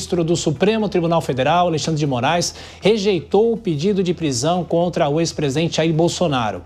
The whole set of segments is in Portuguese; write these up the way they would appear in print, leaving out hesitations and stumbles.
ministro do Supremo Tribunal Federal, Alexandre de Moraes, rejeitou o pedido de prisão contra o ex-presidente Jair Bolsonaro.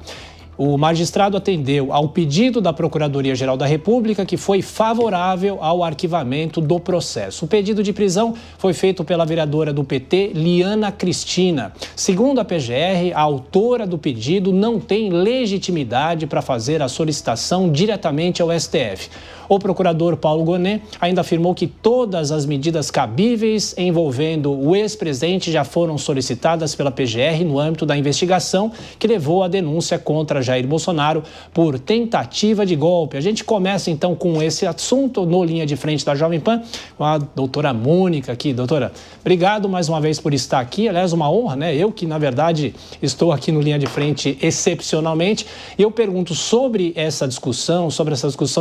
O magistrado atendeu ao pedido da Procuradoria-Geral da República, que foi favorável ao arquivamento do processo. O pedido de prisão foi feito pela vereadora do PT, Liana Cristina. Segundo a PGR, a autora do pedido não tem legitimidade para fazer a solicitação diretamente ao STF. O procurador Paulo Gonet ainda afirmou que todas as medidas cabíveis envolvendo o ex-presidente já foram solicitadas pela PGR no âmbito da investigação que levou à denúncia contra Jair Bolsonaro por tentativa de golpe. A gente começa então com esse assunto no Linha de Frente da Jovem Pan, com a doutora Mônica aqui. Doutora, obrigado mais uma vez por estar aqui. Aliás, uma honra, né? Eu que, na verdade, estou aqui no Linha de Frente excepcionalmente. E eu pergunto sobre essa discussão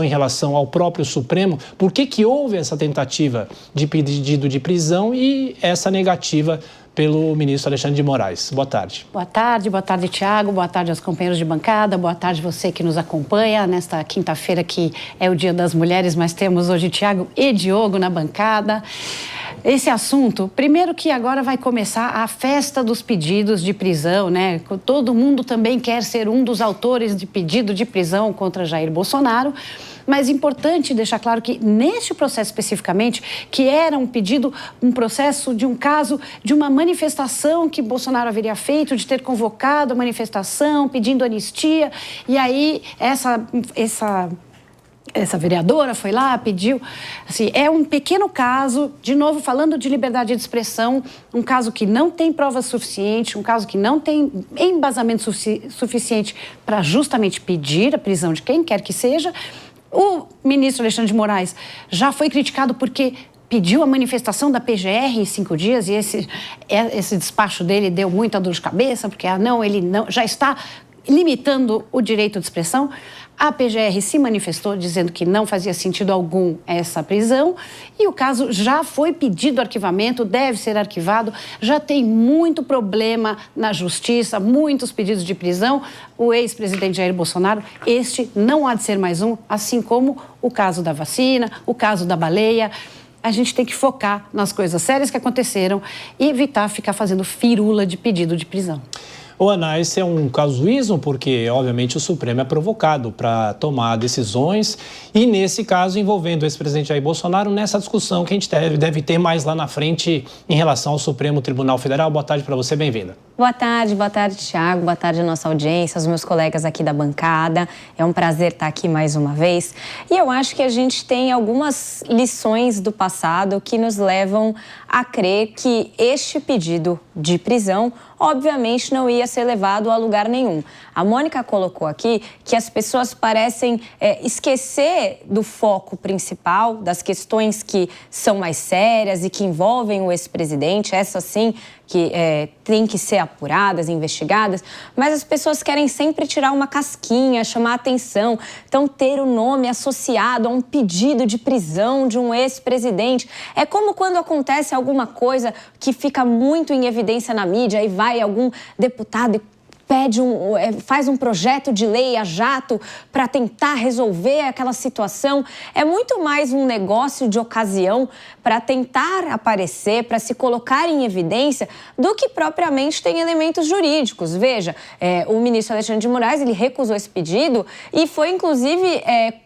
em relação ao próprio Supremo, por que houve essa tentativa de pedido de prisão e essa negativa pelo ministro Alexandre de Moraes. Boa tarde. Boa tarde, Thiago, boa tarde aos companheiros de bancada, boa tarde você que nos acompanha nesta quinta-feira que é o Dia das Mulheres, mas temos hoje Thiago e Diogo na bancada. Esse assunto, primeiro que agora vai começar a festa dos pedidos de prisão, né? Todo mundo também quer ser um dos autores de pedido de prisão contra Jair Bolsonaro. Mas é importante deixar claro que neste processo especificamente, que era um processo de um caso de uma manifestação que Bolsonaro haveria feito, de ter convocado a manifestação, pedindo anistia, e aí essa vereadora foi lá, pediu, assim, é um pequeno caso, de novo falando de liberdade de expressão, um caso que não tem prova suficiente, um caso que não tem embasamento suficiente para justamente pedir a prisão de quem quer que seja. O ministro Alexandre de Moraes já foi criticado porque pediu a manifestação da PGR em 5 dias e esse despacho dele deu muita dor de cabeça, porque ele já está limitando o direito de expressão. A PGR se manifestou dizendo que não fazia sentido algum essa prisão e o caso já foi pedido arquivamento, deve ser arquivado, já tem muito problema na justiça, muitos pedidos de prisão. O ex-presidente Jair Bolsonaro, este não há de ser mais um, assim como o caso da vacina, o caso da baleia. A gente tem que focar nas coisas sérias que aconteceram e evitar ficar fazendo firula de pedido de prisão. Ô, Ana, esse é um casuísmo porque, obviamente, o Supremo é provocado para tomar decisões e, nesse caso, envolvendo o ex-presidente Jair Bolsonaro nessa discussão que a gente deve ter mais lá na frente em relação ao Supremo Tribunal Federal. Boa tarde para você, bem-vinda. Boa tarde, Thiago, boa tarde à nossa audiência, aos meus colegas aqui da bancada. É um prazer estar aqui mais uma vez. E eu acho que a gente tem algumas lições do passado que nos levam a crer que este pedido de prisão, obviamente, não ia ser levado a lugar nenhum. A Mônica colocou aqui que as pessoas parecem esquecer do foco principal, das questões que são mais sérias e que envolvem o ex-presidente, essas sim que têm que ser apuradas, investigadas, mas as pessoas querem sempre tirar uma casquinha, chamar atenção, então ter o nome associado a um pedido de prisão de um ex-presidente. É como quando acontece alguma coisa que fica muito em evidência na mídia e vai algum deputado e faz um projeto de lei a jato para tentar resolver aquela situação. É muito mais um negócio de ocasião para tentar aparecer, para se colocar em evidência, do que propriamente tem elementos jurídicos. Veja, o ministro Alexandre de Moraes, ele recusou esse pedido e foi, inclusive,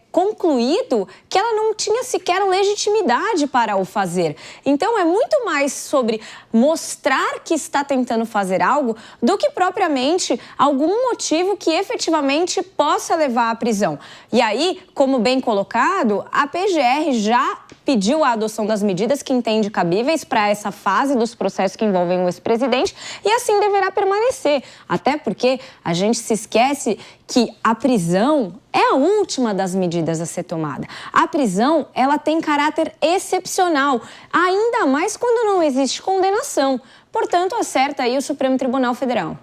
concluído que ela não tinha sequer legitimidade para o fazer. Então, é muito mais sobre mostrar que está tentando fazer algo do que propriamente algum motivo que efetivamente possa levar à prisão. E aí, como bem colocado, a PGR já pediu a adoção das medidas que entende cabíveis para essa fase dos processos que envolvem o ex-presidente e assim deverá permanecer. Até porque a gente se esquece que a prisão é a última das medidas a ser tomada. A prisão, ela tem caráter excepcional, ainda mais quando não existe condenação. Portanto, acerta aí o Supremo Tribunal Federal.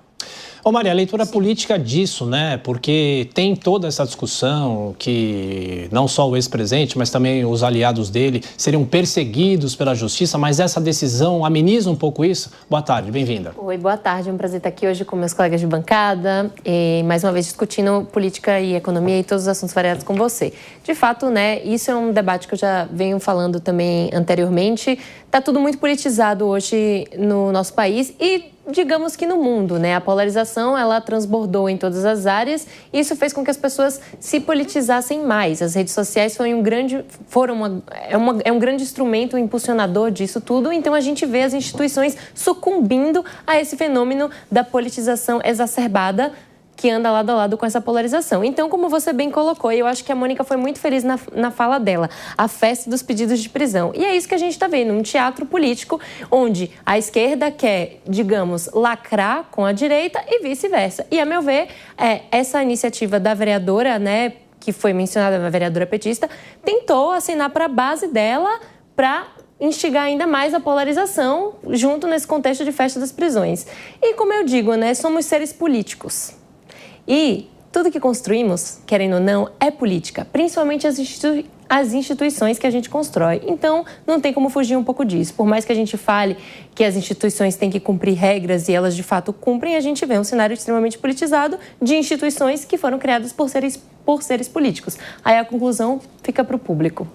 Ô Maria, a leitura política disso, né? Porque tem toda essa discussão que não só o ex-presidente, mas também os aliados dele seriam perseguidos pela justiça, mas essa decisão ameniza um pouco isso? Boa tarde, bem-vinda. Oi, boa tarde. É um prazer estar aqui hoje com meus colegas de bancada e mais uma vez discutindo política e economia e todos os assuntos variados com você. De fato, né, isso é um debate que eu já venho falando também anteriormente. Está tudo muito politizado hoje no nosso país e digamos que no mundo, né? A polarização, ela transbordou em todas as áreas e isso fez com que as pessoas se politizassem mais. As redes sociais foram um grande instrumento, um impulsionador disso tudo. Então, a gente vê as instituições sucumbindo a esse fenômeno da politização exacerbada que anda lado a lado com essa polarização. Então, como você bem colocou, eu acho que a Mônica foi muito feliz na fala dela, a festa dos pedidos de prisão. E é isso que a gente está vendo, um teatro político onde a esquerda quer, digamos, lacrar com a direita e vice-versa. E, a meu ver, essa iniciativa da vereadora, né, que foi mencionada, a vereadora petista, tentou assinar para a base dela para instigar ainda mais a polarização junto nesse contexto de festa das prisões. E, como eu digo, né, somos seres políticos. E tudo que construímos, querendo ou não, é política, principalmente as instituições que a gente constrói. Então, não tem como fugir um pouco disso. Por mais que a gente fale que as instituições têm que cumprir regras e elas de fato cumprem, a gente vê um cenário extremamente politizado de instituições que foram criadas por seres políticos. Aí a conclusão fica para o público.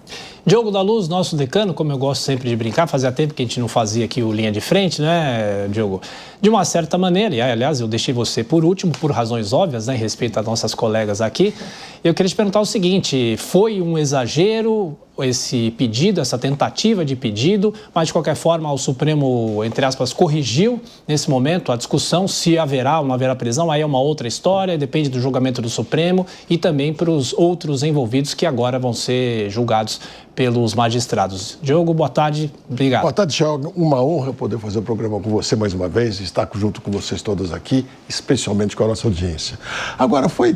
Diogo da Luz, nosso decano, como eu gosto sempre de brincar, fazia tempo que a gente não fazia aqui o Linha de Frente, né, Diogo? De uma certa maneira, e aliás, eu deixei você por último, por razões óbvias, né, em respeito às nossas colegas aqui, eu queria te perguntar o seguinte, foi um exagero esse pedido, essa tentativa de pedido, mas de qualquer forma o Supremo, entre aspas, corrigiu nesse momento a discussão se haverá ou não haverá prisão, aí é uma outra história, depende do julgamento do Supremo e também para os outros envolvidos que agora vão ser julgados pelos magistrados. Diogo, boa tarde, obrigado. Boa tarde, Thiago. Uma honra poder fazer o programa com você mais uma vez, estar junto com vocês todas aqui, especialmente com a nossa audiência. Agora, foi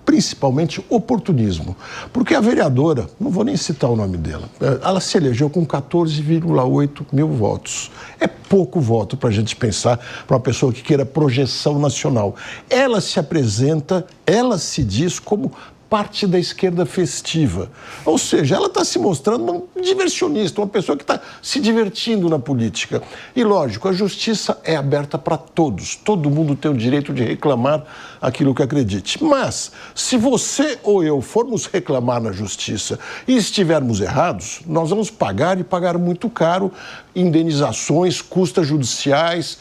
principalmente oportunismo, porque a vereadora, não vou nem citar o nome dela, ela se elegeu com 14,8 mil votos. É pouco voto para a gente pensar para uma pessoa que queira projeção nacional. Ela se apresenta, ela se diz como parte da esquerda festiva. Ou seja, ela está se mostrando uma diversionista, uma pessoa que está se divertindo na política. E, lógico, a justiça é aberta para todos. Todo mundo tem o direito de reclamar aquilo que acredite. Mas, se você ou eu formos reclamar na justiça e estivermos errados, nós vamos pagar e pagar muito caro indenizações, custas judiciais,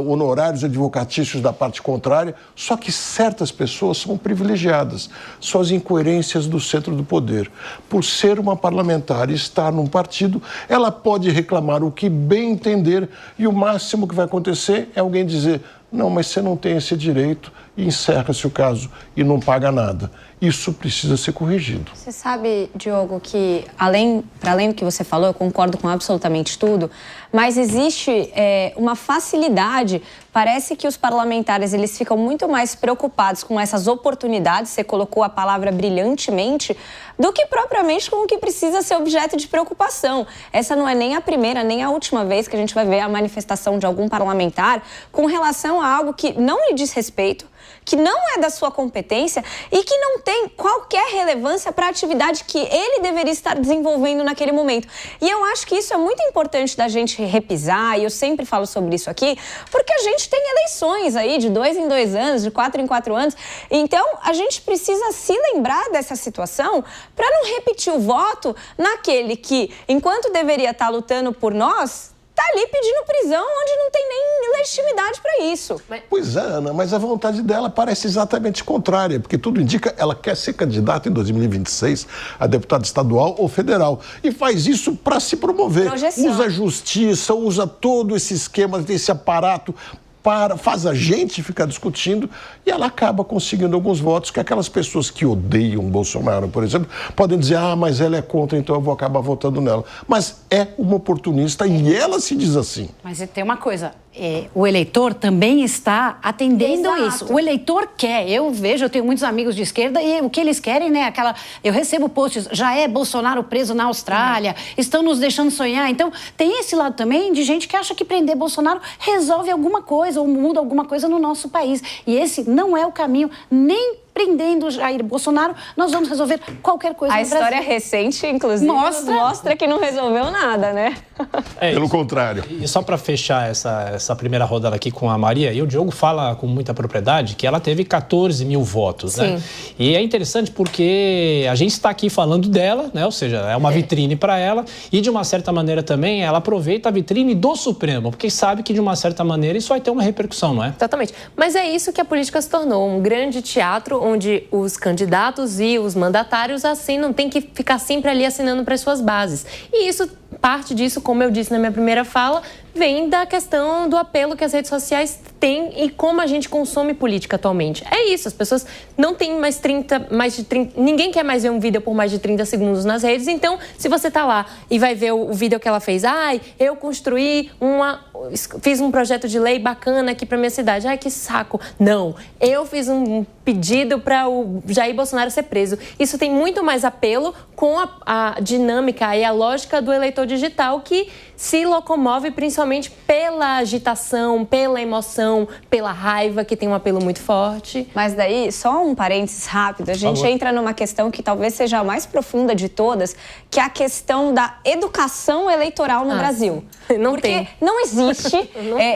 honorários advocatícios da parte contrária. Só que certas pessoas são privilegiadas. São as incoerências do centro do poder. Por ser uma parlamentar e estar num partido, ela pode reclamar o que bem entender e o máximo que vai acontecer é alguém dizer: não, mas você não tem esse direito, e encerra-se o caso e não paga nada. Isso precisa ser corrigido. Você sabe, Diogo, que para além do que você falou, eu concordo com absolutamente tudo, mas existe uma facilidade. Parece que os parlamentares eles ficam muito mais preocupados com essas oportunidades, você colocou a palavra brilhantemente, do que propriamente com o que precisa ser objeto de preocupação. Essa não é nem a primeira, nem a última vez que a gente vai ver a manifestação de algum parlamentar com relação a algo que não lhe diz respeito, que não é da sua competência e que não tem qualquer relevância para a atividade que ele deveria estar desenvolvendo naquele momento. E eu acho que isso é muito importante da gente repisar, e eu sempre falo sobre isso aqui, porque a gente tem eleições aí de 2 em 2 anos, de 4 em 4 anos, então a gente precisa se lembrar dessa situação para não repetir o voto naquele que, enquanto deveria estar lutando por nós, está ali pedindo prisão onde não tem nem legitimidade para isso. Pois é, Ana, mas a vontade dela parece exatamente contrária, porque tudo indica ela quer ser candidata em 2026 a deputada estadual ou federal. E faz isso para se promover. Projeção. Usa a justiça, usa todo esse esquema, desse aparato, faz a gente ficar discutindo e ela acaba conseguindo alguns votos que aquelas pessoas que odeiam Bolsonaro, por exemplo, podem dizer: ah, mas ela é contra, então eu vou acabar votando nela. Mas é uma oportunista e ela se diz assim. Mas tem uma coisa, o eleitor também está atendendo Exato. isso. O eleitor quer. Eu tenho muitos amigos de esquerda e o que eles querem, né? Eu recebo posts, já é Bolsonaro preso na Austrália, estão nos deixando sonhar. Então, tem esse lado também de gente que acha que prender Bolsonaro resolve alguma coisa ou muda alguma coisa no nosso país. E esse não é o caminho, nem prendendo Jair Bolsonaro, nós vamos resolver qualquer coisa no Brasil. A história recente, inclusive, mostra que não resolveu nada, né? Pelo contrário. E só para fechar essa primeira rodada aqui com a Maria, e o Diogo fala com muita propriedade que ela teve 14 mil votos, né? E é interessante porque a gente está aqui falando dela, né? Ou seja, é uma vitrine para ela e, de uma certa maneira, também ela aproveita a vitrine do Supremo, porque sabe que, de uma certa maneira, isso vai ter uma repercussão, não é? Totalmente. Mas é isso que a política se tornou, um grande teatro onde os candidatos e os mandatários assinam, tem que ficar sempre ali assinando para as suas bases. E isso, parte disso, como eu disse na minha primeira fala, vem da questão do apelo que as redes sociais têm e como a gente consome política atualmente. É isso, as pessoas não têm mais de 30, ninguém quer mais ver um vídeo por mais de 30 segundos nas redes, então se você tá lá e vai ver o vídeo que ela fez, eu fiz um projeto de lei bacana aqui pra minha cidade, que saco. Não, eu fiz um pedido para o Jair Bolsonaro ser preso. Isso tem muito mais apelo com a dinâmica e a lógica do eleitor digital que se locomove principalmente pela agitação, pela emoção, pela raiva, que tem um apelo muito forte. Mas daí, só um parênteses rápido, a gente entra numa questão que talvez seja a mais profunda de todas, que é a questão da educação eleitoral no Brasil. Porque não existe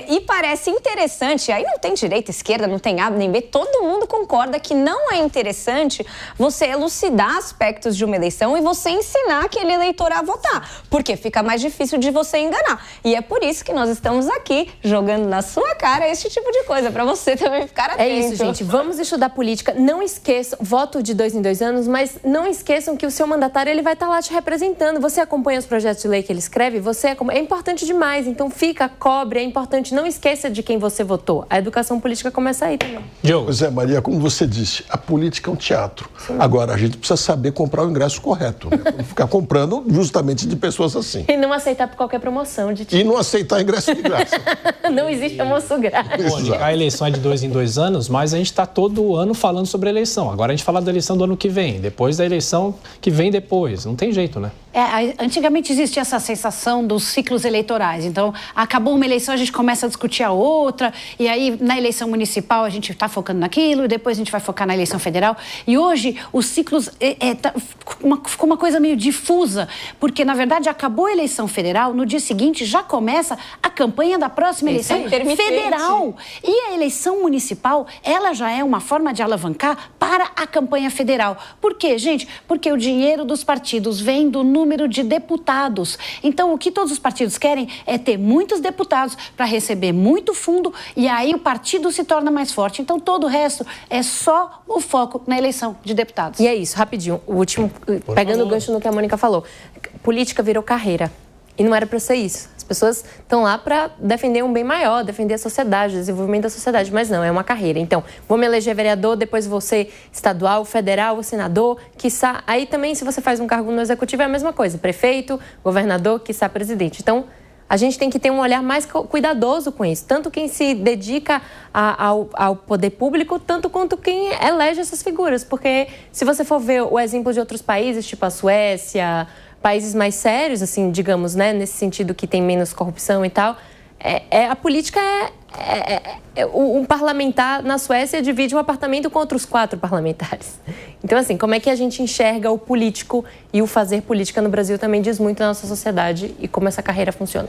e parece interessante, aí não tem direita, esquerda, não tem A nem B, todo mundo concorda que não é interessante você elucidar aspectos de uma eleição e você ensinar aquele eleitor a votar, porque fica mais difícil de você enganar. E é por isso que nós estamos aqui jogando na sua cara esse tipo de coisa, para você também ficar atento. É isso, gente. Vamos estudar política. Não esqueçam, voto de 2 em 2 anos, mas não esqueçam que o seu mandatário ele vai estar lá te representando. Você acompanha os projetos de lei que ele escreve, é importante demais. Então cobre, é importante. Não esqueça de quem você votou. A educação política começa aí também. Diogo. Pois é, Maria, como você disse, a política é um teatro. Sim. Agora, a gente precisa saber comprar o ingresso correto. Né? Ficar comprando justamente de pessoas assim. E não aceitar por qualquer promoção. E não aceitar ingresso de graça. Não existe almoço grátis. A eleição é de 2 em 2 anos, mas a gente está todo ano falando sobre a eleição. Agora a gente fala da eleição do ano que vem, depois da eleição que vem depois. Não tem jeito, né? Antigamente existia essa sensação dos ciclos eleitorais. Então, acabou uma eleição, a gente começa a discutir a outra, e aí na eleição municipal a gente está focando naquilo, e depois a gente vai focar na eleição federal. E hoje os ciclos ficou uma coisa meio difusa, porque na verdade acabou a eleição federal, no dia seguinte já começa a campanha da próxima eleição federal. E a eleição municipal, ela já é uma forma de alavancar para a campanha federal. Por quê, gente? Porque o dinheiro dos partidos vem do número de deputados. Então, o que todos os partidos querem é ter muitos deputados para receber muito fundo e aí o partido se torna mais forte. Então, todo o resto é só o foco na eleição de deputados. E é isso, rapidinho. O último, pegando o gancho no que a Mônica falou. Política virou carreira. E não era para ser isso. As pessoas estão lá para defender um bem maior, defender a sociedade, o desenvolvimento da sociedade. Mas não, é uma carreira. Então, vou me eleger vereador, depois vou ser estadual, federal, senador, quiçá. Aí também, se você faz um cargo no executivo, é a mesma coisa. Prefeito, governador, quiçá presidente. Então, a gente tem que ter um olhar mais cuidadoso com isso. Tanto quem se dedica ao poder público, tanto quanto quem elege essas figuras. Porque se você for ver o exemplo de outros países, tipo a Suécia, países mais sérios, assim, digamos, né, nesse sentido que tem menos corrupção e tal, a política um parlamentar na Suécia divide um apartamento com outros 4 parlamentares. Então, assim, como é que a gente enxerga o político e o fazer política no Brasil também diz muito da nossa sociedade e como essa carreira funciona.